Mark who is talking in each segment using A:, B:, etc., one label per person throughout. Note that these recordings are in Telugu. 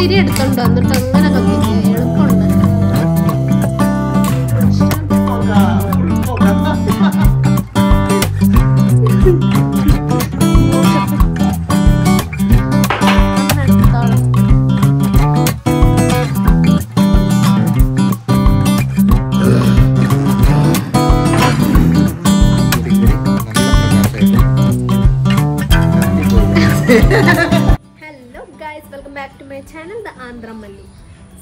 A: ഒത്തിരി എടുത്തുണ്ട് എന്നിട്ട് അങ്ങനെ കത്തിക്കുക എളുപ്പമുണ്ട്. Hello guys, welcome back to my channel the Andhramalli.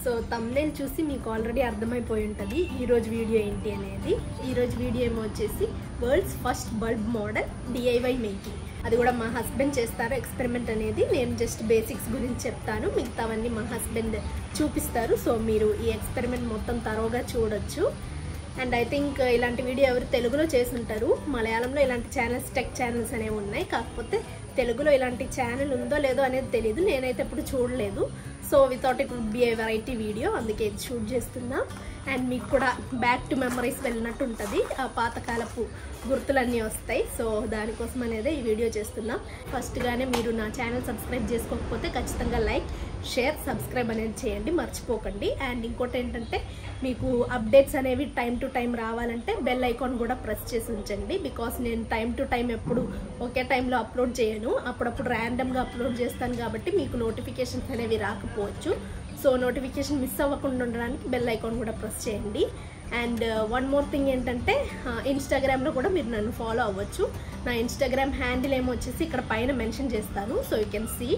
A: So thumbnail చూసి మీకు ఆల్రెడీ అర్థమైపోయి ఉంటుంది ఈరోజు వీడియో ఏంటి అనేది. ఈరోజు వీడియో ఏమో వచ్చేసి world's first bulb model DIY making. అది కూడా మా హస్బెండ్ చేస్తారు ఎక్స్పెరిమెంట్ అనేది. నేను జస్ట్ బేసిక్స్ గురించి చెప్తాను, మిగతావన్నీ మా హస్బెండ్ చూపిస్తారు. సో మీరు ఈ ఎక్స్పెరిమెంట్ మొత్తం తరోగా చూడొచ్చు. అండ్ ఐ థింక్ ఇలాంటి వీడియో ఎవరు తెలుగులో చేసి ఉంటారు. మలయాళంలో ఇలాంటి ఛానల్స్, టెక్ ఛానల్స్ అనేవి ఉన్నాయి. కాకపోతే తెలుగులో ఇలాంటి ఛానల్ ఉందో లేదో అనేది తెలియదు, నేనైతే ఎప్పుడు చూడలేదు. So without it would be a variety video, అందుకే ఇది షూట్ చేస్తున్నా. అండ్ మీకు కూడా బ్యాక్ టు మెమరీస్ వెళ్ళినట్టు ఉంటుంది, ఆ పాతకాలపు గుర్తులన్నీ వస్తాయి. సో దానికోసం అనేది ఈ వీడియో చేస్తున్నా. ఫస్ట్గానే మీరు నా ఛానల్ సబ్స్క్రైబ్ చేసుకోకపోతే ఖచ్చితంగా లైక్, షేర్, సబ్స్క్రైబ్ అనేది చేయండి, మర్చిపోకండి. అండ్ ఇంకోటి ఏంటంటే మీకు అప్డేట్స్ అనేవి టైం టు టైం రావాలంటే బెల్ ఐకాన్ కూడా ప్రెస్ చేసి ఉంచండి. బికాస్ నేను టైం టు టైం ఎప్పుడు ఒకే టైంలో అప్లోడ్ చేయను, అప్పుడప్పుడు ర్యాండమ్గా అప్లోడ్ చేస్తాను కాబట్టి మీకు నోటిఫికేషన్స్ అనేవి రాకపోవచ్చు. సో నోటిఫికేషన్ మిస్ అవ్వకుండా ఉండడానికి బెల్ ఐకాన్ కూడా ప్రెస్ చేయండి. అండ్ వన్ మోర్ థింగ్ ఏంటంటే ఇన్స్టాగ్రామ్లో కూడా మీరు నన్ను ఫాలో అవ్వచ్చు. నా ఇన్స్టాగ్రామ్ హ్యాండిల్ ఏమో వచ్చేసి ఇక్కడ పైన మెన్షన్ చేస్తాను. So you can see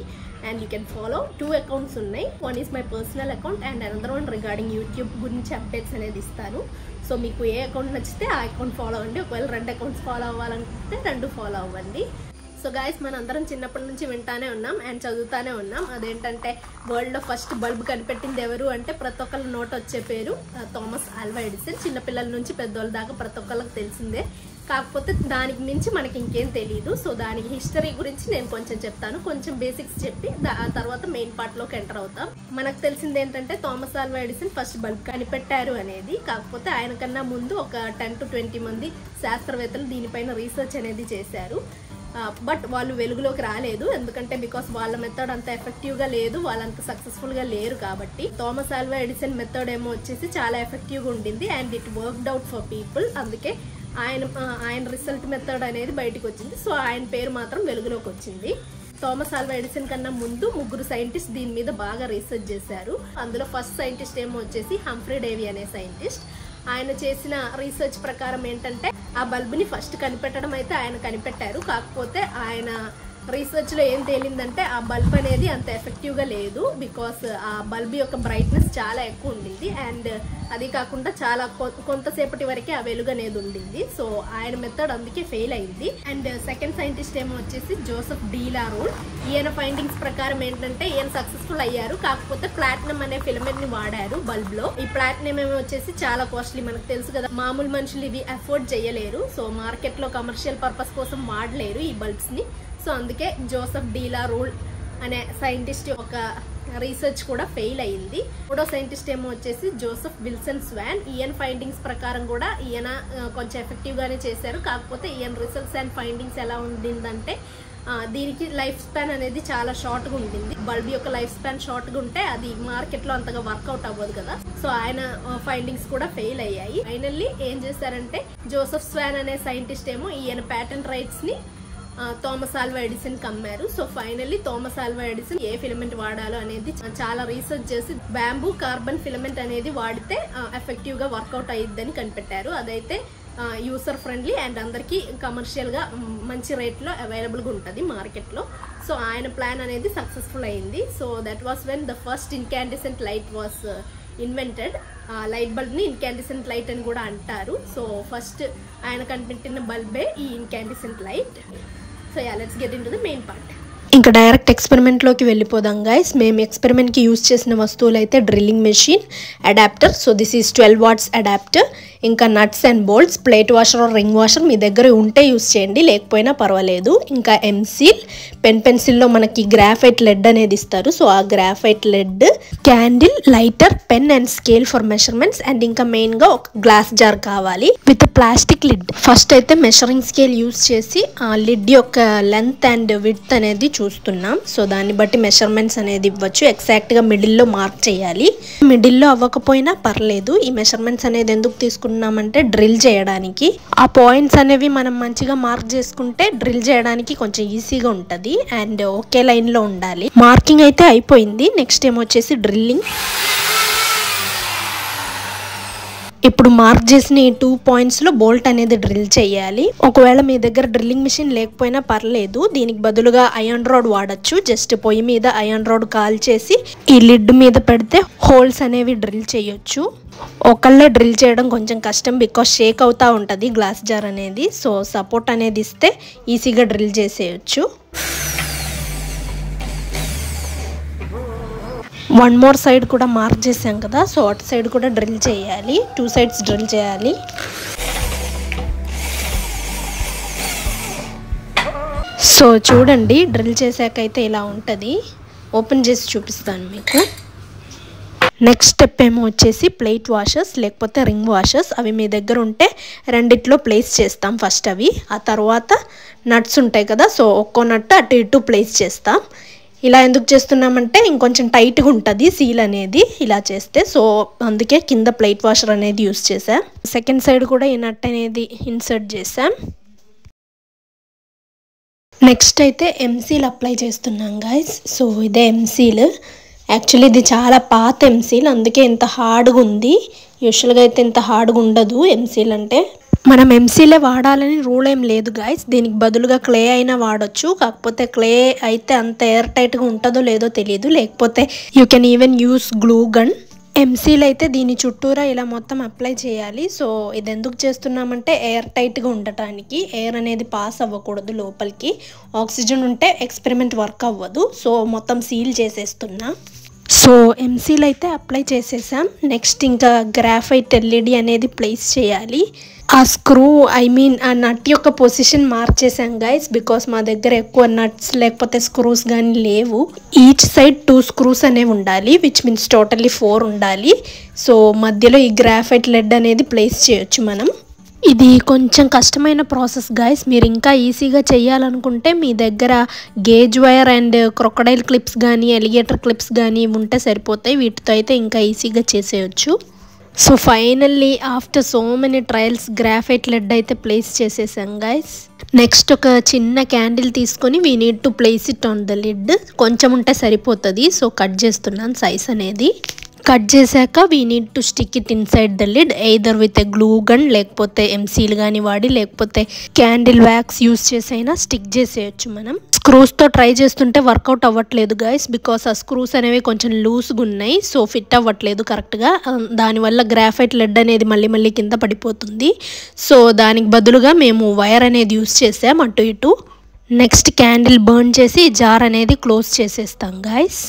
A: and you can follow. 2 accounts ఉన్నాయి. One is my personal account and another one regarding YouTube గురించి అప్డేట్స్ అనేది ఇస్తాను. సో మీకు ఏ అకౌంట్ నచ్చితే ఆ అకౌంట్ ఫాలో అవ్వండి. ఒకవేళ 2 అకౌంట్స్ ఫాలో అవ్వాలనుకుంటే 2 ఫాలో అవ్వండి. సో గైస్, మనందరం చిన్నప్పటి నుంచి వింటానే ఉన్నాం అండ్ చదువుతానే ఉన్నాం. అదేంటంటే వరల్డ్లో ఫస్ట్ బల్బ్ కనిపెట్టింది ఎవరు అంటే ప్రతి ఒక్కళ్ళ నోట్ వచ్చే పేరు థామస్ ఆల్వా ఎడిసన్. చిన్నపిల్లల నుంచి పెద్దోళ్ళ దాకా ప్రతి ఒక్కళ్ళకి తెలిసిందే. కాకపోతే దానికి మించి మనకి ఇంకేం తెలియదు. సో దానికి హిస్టరీ గురించి నేను కొంచెం చెప్తాను, కొంచెం బేసిక్స్ చెప్పి ఆ తర్వాత మెయిన్ పార్ట్లోకి ఎంటర్ అవుతాం. మనకు తెలిసింది ఏంటంటే Thomas Alva Edison first bulb కనిపెట్టారు అనేది. కాకపోతే ఆయన కన్నా ముందు ఒక 10 to 20 మంది శాస్త్రవేత్తలు దీనిపైన రీసెర్చ్ అనేది చేశారు. బట్ వాళ్ళు వెలుగులోకి రాలేదు, ఎందుకంటే బికాస్ వాళ్ళ మెథడ్ అంత ఎఫెక్టివ్గా లేదు, వాళ్ళంత సక్సెస్ఫుల్గా లేరు. కాబట్టి థామస్ ఆల్వా ఎడిసన్ మెథడ్ ఏమో వచ్చేసి చాలా ఎఫెక్టివ్గా ఉండింది and it worked out for people. అందుకే ఆయన రిజల్ట్ మెథడ్ అనేది బయటకు వచ్చింది. సో ఆయన పేరు మాత్రం వెలుగులోకి వచ్చింది. థామస్ ఆల్వా ఎడిసన్ కన్నా ముందు 3 సైంటిస్ట్ దీని మీద బాగా రీసెర్చ్ చేశారు. అందులో ఫస్ట్ సైంటిస్ట్ ఏమో వచ్చేసి హంఫ్రీ డేవి అనే సైంటిస్ట్. ఆయన చేసిన రీసెర్చ్ ప్రకారం ఏంటంటే ఆ బల్బుని ఫస్ట్ కనిపెట్టడం అయితే ఆయన కనిపెట్టారు. కాకపోతే ఆయన రీసెర్చ్లో ఏం తేలిందంటే ఆ బల్బ్ అనేది అంత ఎఫెక్టివ్గా లేదు. బికాస్ ఆ బల్బ్ యొక్క బ్రైట్నెస్ చాలా ఎక్కువ ఉండింది అండ్ అది కాకుండా చాలా కొంతసేపటి వరకే ఆ వెలుగు అనేది ఉండింది. సో ఆయన మెథడ్ అందుకే ఫెయిల్ అయింది. అండ్ సెకండ్ సైంటిస్ట్ ఏమో వచ్చేసి జోసెఫ్ డి లా రూల్. ఈయన ఫైండింగ్స్ ప్రకారం ఏంటంటే ఈయన సక్సెస్ఫుల్ అయ్యారు, కాకపోతే ప్లాటినం అనే ఫిలమెంట్ ని వాడారు బల్బ్ లో. ఈ ప్లాటినం ఏమో వచ్చేసి చాలా కాస్ట్లీ, మనకు తెలుసు కదా, మామూలు మనుషులు ఇవి అఫోర్డ్ చేయలేరు. సో మార్కెట్ లో కమర్షియల్ పర్పస్ కోసం వాడలేరు ఈ బల్బ్స్ ని. సో అందుకే జోసెఫ్ డి లా రూల్ అనే సైంటిస్ట్ ఒక రీసెర్చ్ కూడా ఫెయిల్ అయింది. 3వ సైంటిస్ట్ ఏమో వచ్చేసి జోసెఫ్ విల్సన్ స్వాన్. ఈయన ఫైండింగ్స్ ప్రకారం కూడా ఈయన కొంచెం ఎఫెక్టివ్ గానే చేశారు. కాకపోతే ఈయన రిసల్ట్స్ అండ్ ఫైండింగ్స్ ఎలా ఉండిందంటే దీనికి లైఫ్ స్పాన్ అనేది చాలా షార్ట్గా ఉండింది. బల్బ్ యొక్క లైఫ్ స్పాన్ షార్ట్గా ఉంటే అది మార్కెట్లో అంతగా వర్కౌట్ అవ్వదు కదా. సో ఆయన ఫైండింగ్స్ కూడా ఫెయిల్ అయ్యాయి. ఫైనల్లీ ఏం చేశారంటే జోసెఫ్ స్వాన్ అనే సైంటిస్ట్ ఏమో ఈయన ప్యాటెంట్ రైట్స్ ని థామస్ ఆల్వా ఎడిసన్ కి అమ్మారు. So finally Thomas Alva Edison ఏ ఫిలమెంట్ వాడాలో అనేది చాలా రీసెర్చ్ చేసి బ్యాంబూ కార్బన్ ఫిలమెంట్ అనేది వాడితే ఎఫెక్టివ్ గా వర్కౌట్ అయ్యిద్దని కనిపెట్టారు. అదైతే యూసర్ ఫ్రెండ్లీ అండ్ అందరికి కమర్షియల్ గా మంచి రేట్ లో అవైలబుల్ గా ఉంటుంది మార్కెట్ లో. సో ఆయన ప్లాన్ అనేది సక్సెస్ఫుల్ అయింది. So that was when the first incandescent light was invented. Light bulb ని ఇన్కాండిసెంట్ లైట్ అని కూడా అంటారు. సో ఫస్ట్ ఆయన కనిపెట్టిన బల్బే ఈ incandescent light. So yeah, let's get into the main part. ఇంకా డైరెక్ట్ ఎక్స్పెరిమెంట్లోకి వెళ్ళిపోదాం గైస్. మేము ఎక్స్పెరిమెంట్కి యూజ్ చేసిన వస్తువులు అయితే drilling machine, adapter. So this is 12 watts adapter. ఇంకా nuts and bolts, plate washer or ring washer మీ దగ్గర ఉంటే యూజ్ చేయండి, లేకపోయినా పర్వాలేదు. ఇంకా ఎంసీల్, పెన్సిల్లో మనకి గ్రాఫైట్ లెడ్ అనేది ఇస్తారు. సో ఆ graphite lead, candle, lighter, pen and scale for measurements. And ఇంకా మెయిన్గా ఒక గ్లాస్ జార్ కావాలి విత్ ప్లాస్టిక్ లిడ్. ఫస్ట్ అయితే మెజరింగ్ స్కేల్ యూజ్ చేసి ఆ లిడ్ యొక్క లెంత్ అండ్ విడ్త్ అనేది చూస్తున్నాం. సో దాన్ని బట్టి మెజర్మెంట్స్ అనేది ఇవ్వచ్చు. ఎగ్జాక్ట్గా మిడిల్లో మార్క్ చేయాలి. మిడిల్లో అవ్వకపోయినా పర్లేదు. ఈ మెజర్మెంట్స్ అనేది ఎందుకు తీసుకున్నామంటే డ్రిల్ చేయడానికి. ఆ పాయింట్స్ అనేవి మనం మంచిగా మార్క్ చేసుకుంటే డ్రిల్ చేయడానికి కొంచెం ఈజీగా ఉంటుంది. అండ్ ఒకే లైన్లో ఉండాలి. మార్కింగ్ అయితే అయిపోయింది. నెక్స్ట్ ఏమొచ్చేసి డ్రిల్లింగ్. ఇప్పుడు మార్క్ చేసిన ఈ 2 పాయింట్స్లో బోల్ట్ అనేది డ్రిల్ చేయాలి. ఒకవేళ మీ దగ్గర డ్రిల్లింగ్ మిషన్ లేకపోయినా పర్లేదు. దీనికి బదులుగా ఐరన్ రాడ్ వాడచ్చు. జస్ట్ పొయ్యి మీద ఐరన్ రాడ్ కాల్చేసి ఈ లిడ్ మీద పెడితే హోల్స్ అనేవి డ్రిల్ చేయొచ్చు. ఒకళ్ళే డ్రిల్ చేయడం కొంచెం కష్టం, బికాస్ షేక్ అవుతూ ఉంటుంది గ్లాస్ జార్ అనేది. సో సపోర్ట్ అనేది ఇస్తే ఈజీగా డ్రిల్ చేసేయచ్చు. 1 మోర్ సైడ్ కూడా మార్క్ చేసాం కదా, సో అటు సైడ్ కూడా డ్రిల్ చేయాలి. 2 సైడ్స్ డ్రిల్ చేయాలి. సో చూడండి, డ్రిల్ చేశాక అయితే ఇలా ఉంటుంది. ఓపెన్ చేసి చూపిస్తాను మీకు. నెక్స్ట్ స్టెప్ ఏమో వచ్చేసి ప్లేట్ వాషర్స్ లేకపోతే రింగ్ వాషర్స్. అవి మీ దగ్గర ఉంటే రెండిట్లో ప్లేస్ చేస్తాం ఫస్ట్ అవి. ఆ తర్వాత నట్స్ ఉంటాయి కదా, సో ఒక్కో నట్టు అటు ఇటు ప్లేస్ చేస్తాం. ఇలా ఎందుకు చేస్తున్నామంటే ఇంకొంచెం టైట్గా ఉంటుంది సీల్ అనేది ఇలా చేస్తే. సో అందుకే కింద ప్లేట్ వాషర్ అనేది యూస్ చేసాం. సెకండ్ సైడ్ కూడా ఈ నట్ అనేది ఇన్సర్ట్ చేసాం. నెక్స్ట్ అయితే ఎంసీల్ అప్లై చేస్తున్నాం గైస్. సో ఇదే ఎంసీల్. యాక్చువల్లీ ఇది చాలా పాత ఎంసీల్, అందుకే ఇంత హార్డ్గా ఉంది. యూజువల్గా అయితే ఇంత హార్డ్గా ఉండదు ఎంసీల్ అంటే. మనం ఎంసీలే వాడాలని రూల్ ఏం లేదు గైస్. దీనికి బదులుగా క్లే అయినా వాడచ్చు. కాకపోతే క్లే అయితే అంత ఎయిర్ టైట్గా ఉంటుందో లేదో తెలియదు. లేకపోతే you can even use glue gun. M-seal అయితే దీని చుట్టూరా ఇలా మొత్తం అప్లై చేయాలి. సో ఇది ఎందుకు చేస్తున్నామంటే ఎయిర్ టైట్గా ఉండటానికి. ఎయిర్ అనేది పాస్ అవ్వకూడదు లోపలికి. ఆక్సిజన్ ఉంటే ఎక్స్పెరిమెంట్ వర్క్ అవ్వదు. సో మొత్తం సీల్ చేసేస్తున్నా. సో ఎంసీల్ అయితే అప్లై చేసేసాం. నెక్స్ట్ ఇంకా గ్రాఫైట్ ఎల్ఈడి అనేది ప్లేస్ చేయాలి. ఆ స్క్రూ ఆ నట్ యొక్క పొజిషన్ మార్చేసాం గైస్, బికాస్ మా దగ్గర ఎక్కువ నట్స్ లేకపోతే స్క్రూస్ కానీ లేవు. ఈచ్ సైడ్ 2 స్క్రూస్ అనేవి ఉండాలి, విచ్ మీన్స్ టోటల్లీ 4 ఉండాలి. సో మధ్యలో ఈ గ్రాఫైట్ లెడ్ అనేది ప్లేస్ చేయొచ్చు మనం. ఇది కొంచెం కష్టమైన ప్రాసెస్ గైస్. మీరు ఇంకా ఈజీగా చేయాలనుకుంటే మీ దగ్గర gauge wire and crocodile clips కానీ ఎలిగేటర్ క్లిప్స్ కానీ ఉంటే సరిపోతాయి. వీటితో అయితే ఇంకా ఈజీగా చేసేయచ్చు. So finally after so many trials graphite lead అయితే ప్లేస్ చేసేసాం గైస్. నెక్స్ట్ ఒక చిన్న క్యాండిల్ తీసుకొని we need to place it on the lid. కొంచెం ఉంటే సరిపోతుంది. సో కట్ చేస్తున్నాను సైజ్ అనేది. కట్ చేశాక we need to stick it inside the lid either with a glue gun లేకపోతే ఎంసీల్ కానీ వాడి లేకపోతే క్యాండిల్ వ్యాక్స్ యూస్ చేసి అయినా స్టిక్ చేసేయచ్చు మనం. స్క్రూస్తో ట్రై చేస్తుంటే వర్కౌట్ అవ్వట్లేదు గైస్, బికాస్ ఆ స్క్రూస్ అనేవి కొంచెం లూజ్గా ఉన్నాయి. సో ఫిట్ అవ్వట్లేదు కరెక్ట్గా. దానివల్ల గ్రాఫైట్ లెడ్ అనేది మళ్ళీ కింద పడిపోతుంది. సో దానికి బదులుగా మేము వైర్ అనేది యూస్ చేసాం అటు ఇటు. నెక్స్ట్ క్యాండిల్ బర్న్ చేసి జార్ అనేది క్లోజ్ చేసేస్తాం guys.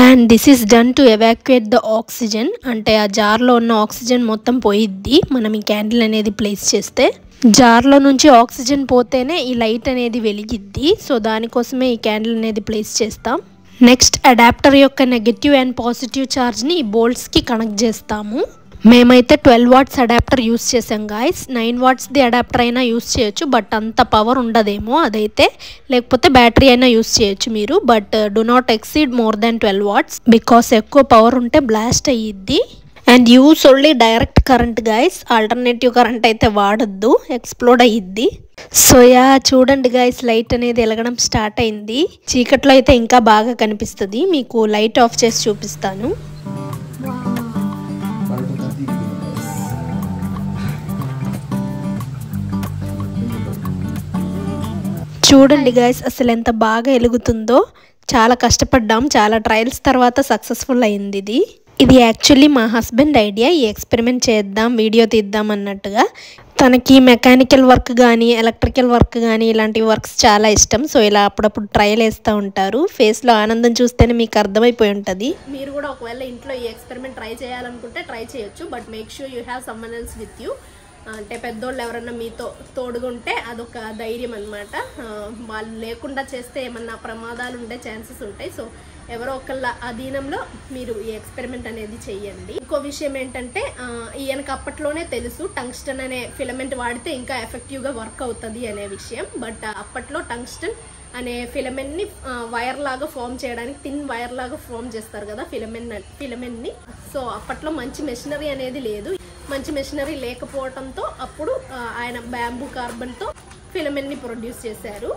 A: And this is done to evacuate the oxygen. అంటే ఆ జార్లో ఉన్న ఆక్సిజన్ మొత్తం పోయిద్ది మనం ఈ క్యాండిల్ అనేది ప్లేస్ చేస్తే. జార్లో నుంచి ఆక్సిజన్ పోతేనే ఈ లైట్ అనేది వెలిగిద్ది. సో దానికోసమే ఈ క్యాండిల్ అనేది ప్లేస్ చేస్తాం. నెక్స్ట్ అడాప్టర్ యొక్క నెగటివ్ అండ్ పాజిటివ్ ఛార్జ్ని ఈ బోల్ట్స్కి కనెక్ట్ చేస్తాము. మేమైతే 12 వాట్స్ అడాప్టర్ యూస్ చేసాం గాయస్. 9 వాట్స్ది అడాప్టర్ అయినా యూస్ చేయొచ్చు, బట్ అంత పవర్ ఉండదేమో అదైతే. లేకపోతే బ్యాటరీ అయినా యూస్ చేయొచ్చు మీరు, but do not exceed more than 12 watts because ఎక్కువ పవర్ ఉంటే బ్లాస్ట్ అయ్యిద్ది. And use only direct current guys. Alternative current అయితే వాడద్దు, ఎక్స్ప్లోడ్ అయ్యిద్ది. సో యా చూడండి గైస్, లైట్ అనేది వెలగడం స్టార్ట్ అయింది. చీకట్లో అయితే ఇంకా బాగా కనిపిస్తుంది. మీకు లైట్ ఆఫ్ చేసి చూపిస్తాను. చూడండి గైస్ అసలు ఎంత బాగా వెలుగుతుందో. చాలా కష్టపడ్డాం, చాలా ట్రయల్స్ తర్వాత సక్సెస్ఫుల్ అయింది ఇది. ఇది యాక్చువల్లీ మా హస్బెండ్ ఐడియా. ఈ ఎక్స్పెరిమెంట్ చేద్దాం, వీడియో తీద్దాం అన్నట్టుగా. తనకి మెకానికల్ వర్క్ కానీ ఎలక్ట్రికల్ వర్క్ కానీ ఇలాంటి వర్క్స్ చాలా ఇష్టం. సో ఇలా అప్పుడప్పుడు ట్రయల్ వేస్తూ ఉంటారు. ఫేస్లో ఆనందం చూస్తేనే మీకు అర్థమైపోయి ఉంటుంది. మీరు కూడా ఒకవేళ ఇంట్లో ఈ ఎక్స్పెరిమెంట్ ట్రై చేయాలనుకుంటే ట్రై చేయొచ్చు, but make sure you have someone else with you. అంటే పెద్దోళ్ళు ఎవరన్నా మీతో తోడుగుంటే అదొక ధైర్యం అనమాట. వాళ్ళు లేకుండా చేస్తే ఏమన్నా ప్రమాదాలు ఉండే ఛాన్సెస్ ఉంటాయి. సో ఎవరో ఒకళ్ళ అధీనంలో మీరు ఈ ఎక్స్పెరిమెంట్ అనేది చెయ్యండి. ఇంకో విషయం ఏంటంటే ఈయనకు అప్పట్లోనే తెలుసు టంగ్స్టన్ అనే ఫిలమెంట్ వాడితే ఇంకా ఎఫెక్టివ్గా వర్క్ అవుతుంది అనే విషయం. బట్ అప్పట్లో టంగ్స్టన్ అనే ఫిలమెంట్ ని వైర్ లాగా ఫామ్ చేయడానికి, థిన్ వైర్ లాగా ఫామ్ చేస్తారు కదా ఫిలమెంట్ ని. సో అప్పట్లో మంచి మెషినరీ అనేది లేదు. మంచి మెషినరీ లేకపోవడంతో అప్పుడు ఆయన బ్యాంబూ కార్బన్ తో ఫిలమెంట్ ని ప్రొడ్యూస్ చేశారు.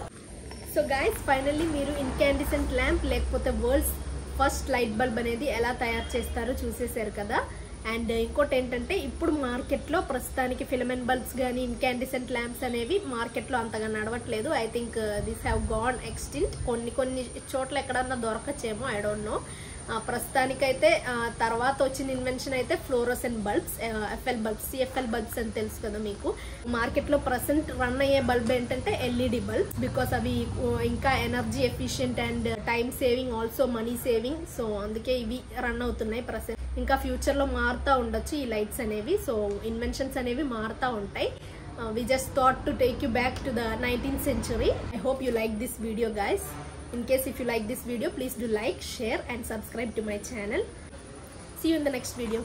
A: సో గైస్, ఫైనల్లీ మీరు ఇన్కాండిసెంట్ ల్యాంప్ లేకపోతే వరల్డ్స్ ఫస్ట్ లైట్ బల్బ్ అనేది ఎలా తయారు చేస్తారో చూసేశారు కదా. అండ్ ఇంకోటి ఏంటంటే, ఇప్పుడు మార్కెట్లో ప్రస్తుతానికి ఫిలమెంట్ బల్బ్స్ కానీ ఇన్కాండిసెంట్ ల్యాంప్స్ అనేవి మార్కెట్లో అంతగా నడవట్లేదు. I think this have gone extinct. కొన్ని చోట్ల ఎక్కడన్నా దొరకచ్చేమో, ఐ డోంట్ నో. ప్రస్తుతానికైతే తర్వాత వచ్చిన ఇన్వెన్షన్ అయితే fluorescent bulbs, FL bulbs, CFL bulbs అని తెలుసు కదా మీకు. మార్కెట్లో ప్రజెంట్ రన్ అయ్యే బల్బ్ ఏంటంటే ఎల్ఈడి బల్బ్స్, బికాస్ అవి ఇంకా energy efficient and time saving, also money saving. So అందుకే ఇవి రన్ అవుతున్నాయి ప్రజెంట్. ఇంకా ఫ్యూచర్లో మారుతూ ఉండొచ్చు ఈ లైట్స్ అనేవి. సో ఇన్వెన్షన్స్ అనేవి మారుతూ ఉంటాయి. We just thought to take you back to the 19th century. I hope you like this video, guys. In case if you like this video, please do like, share and subscribe to my channel. See you in the next video.